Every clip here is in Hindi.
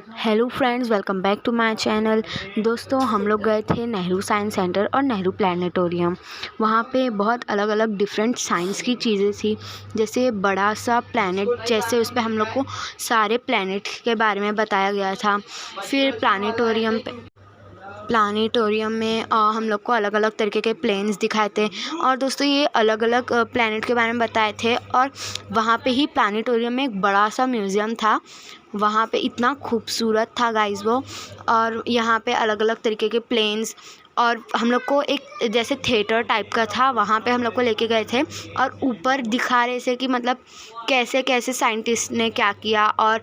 Hello friends, welcome back to my channel. दोस्तों, हम लोग गए थे नेहरू साइंस सेंटर और नेहरू प्लानिटोरियम। वहाँ पे बहुत अलग अलग डिफरेंट साइंस की चीज़ें थी। जैसे बड़ा सा प्लैनेट, जैसे उस पे हम लोग को सारे प्लैनेट के बारे में बताया गया था। फिर प्लानिटोरियम में हम लोग को अलग अलग तरीके के प्लेन्स दिखाए थे। और दोस्तों, ये अलग अलग प्लैनेट के बारे में बताए थे। और वहाँ पे ही प्लानिटोरियम में एक बड़ा सा म्यूज़ियम था। वहाँ पे इतना खूबसूरत था गाइस वो। और यहाँ पे अलग अलग तरीके के प्लेन्स, और हम लोग को एक जैसे थिएटर टाइप का था, वहाँ पे हम लोग को लेके गए थे। और ऊपर दिखा रहे थे कि मतलब कैसे कैसे साइंटिस्ट ने क्या किया, और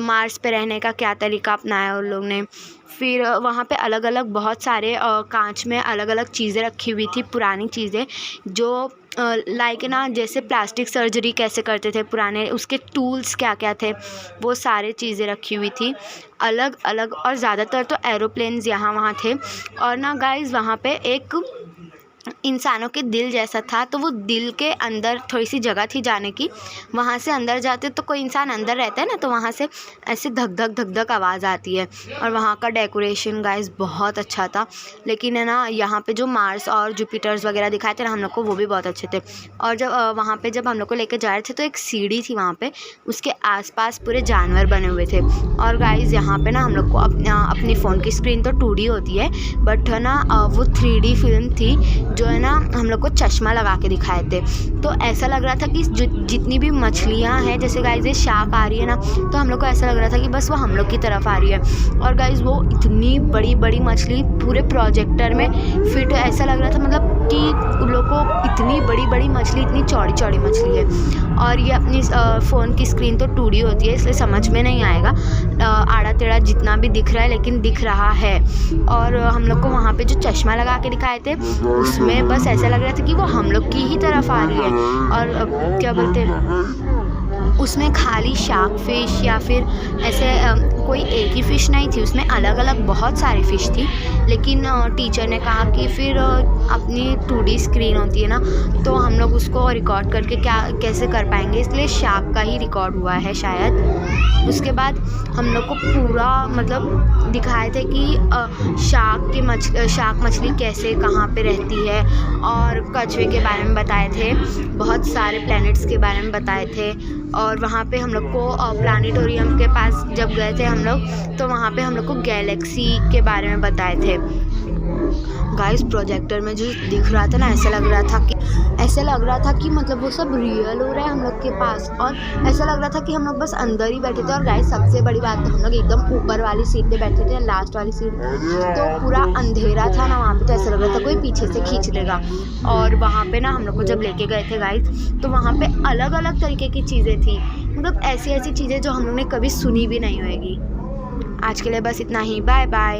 मार्स पे रहने का क्या तरीका अपनाया उन लोग ने। फिर वहाँ पे अलग अलग बहुत सारे कांच में अलग अलग चीज़ें रखी हुई थी, पुरानी चीज़ें जो लाइक ना, जैसे प्लास्टिक सर्जरी कैसे करते थे पुराने, उसके टूल्स क्या क्या थे, वो सारे चीज़ें रखी हुई थी अलग अलग। और ज़्यादातर तो एरोप्लेन्स यहाँ वहाँ थे। और ना गाइस, वहाँ पे एक इंसानों के दिल जैसा था, तो वो दिल के अंदर थोड़ी सी जगह थी जाने की। वहाँ से अंदर जाते तो कोई इंसान अंदर रहता है ना, तो वहाँ से ऐसे धक धक धक धक आवाज़ आती है। और वहाँ का डेकोरेशन गाइस बहुत अच्छा था। लेकिन है ना, यहाँ पे जो मार्स और जुपिटर्स वगैरह दिखाए थे ना हम लोग को, वो भी बहुत अच्छे थे। और जब वहाँ पे जब हम लोग को लेकर जा रहे थे, तो एक सीढ़ी थी वहाँ पे, उसके आसपास पूरे जानवर बने हुए थे। और गाइस, यहाँ पे ना हम लोग को अपनी फ़ोन की स्क्रीन तो 2D होती है, बट है ना वो 3D फिल्म थी, जो है ना हम लोग को चश्मा लगा के दिखाए थे। तो ऐसा लग रहा था कि जितनी भी मछलियाँ हैं, जैसे गाइस ये शार्क आ रही है ना, तो हम लोग को ऐसा लग रहा था कि बस वो हम लोग की तरफ आ रही है। और गाइस, वो इतनी बड़ी बड़ी मछली पूरे प्रोजेक्टर में फिट, ऐसा लग रहा था मतलब कि उन लोग को इतनी बड़ी बड़ी मछली, इतनी चौड़ी चौड़ी मछली है। और ये अपनी फ़ोन की स्क्रीन तो 2D होती है, इसलिए समझ में नहीं आएगा आड़ा टेढ़ा जितना भी दिख रहा है, लेकिन दिख रहा है। और हम लोग को वहाँ पे जो चश्मा लगा के दिखाए थे, उसमें बस ऐसा लग रहा था कि वो हम लोग की ही तरफ आ रही है। और क्या बोलते हैं, उसमें खाली शार्क फिश या फिर ऐसे कोई एक ही फ़िश नहीं थी, उसमें अलग अलग बहुत सारी फ़िश थी। लेकिन टीचर ने कहा कि फिर अपनी 2D स्क्रीन होती है ना, तो हम लोग उसको रिकॉर्ड करके कैसे कर पाएंगे, इसलिए शार्क का ही रिकॉर्ड हुआ है शायद। उसके बाद हम लोग को पूरा मतलब दिखाए थे कि शार्क मछली कैसे कहाँ पे रहती है, और कछुए के बारे में बताए थे, बहुत सारे प्लैनेट्स के बारे में बताए थे। और वहाँ पे हम लोग को प्लानिटोरियम के पास जब गए थे हम लोग, तो वहाँ पे हम लोग को गैलेक्सी के बारे में बताए थे। गाइस, प्रोजेक्टर में जो दिख रहा था ना, ऐसा लग रहा था कि मतलब वो सब रियल हो रहा है हम लोग के पास। और ऐसा लग रहा था कि हम लोग बस अंदर ही बैठे थे। और गाइस, सबसे बड़ी बात है, हम लोग एकदम ऊपर वाली सीट पे बैठे थे, लास्ट वाली सीट, तो पूरा अंधेरा था ना वहाँ पे, तो ऐसा लग रहा था कोई पीछे से खींच लेगा। और वहाँ पे ना हम लोग को जब लेके गए थे गाइस, तो वहाँ पे अलग अलग तरीके की चीज़ें थी, मतलब ऐसी ऐसी चीज़ें जो हम लोग ने कभी सुनी भी नहीं होगी। आज के लिए बस इतना ही, बाय बाय।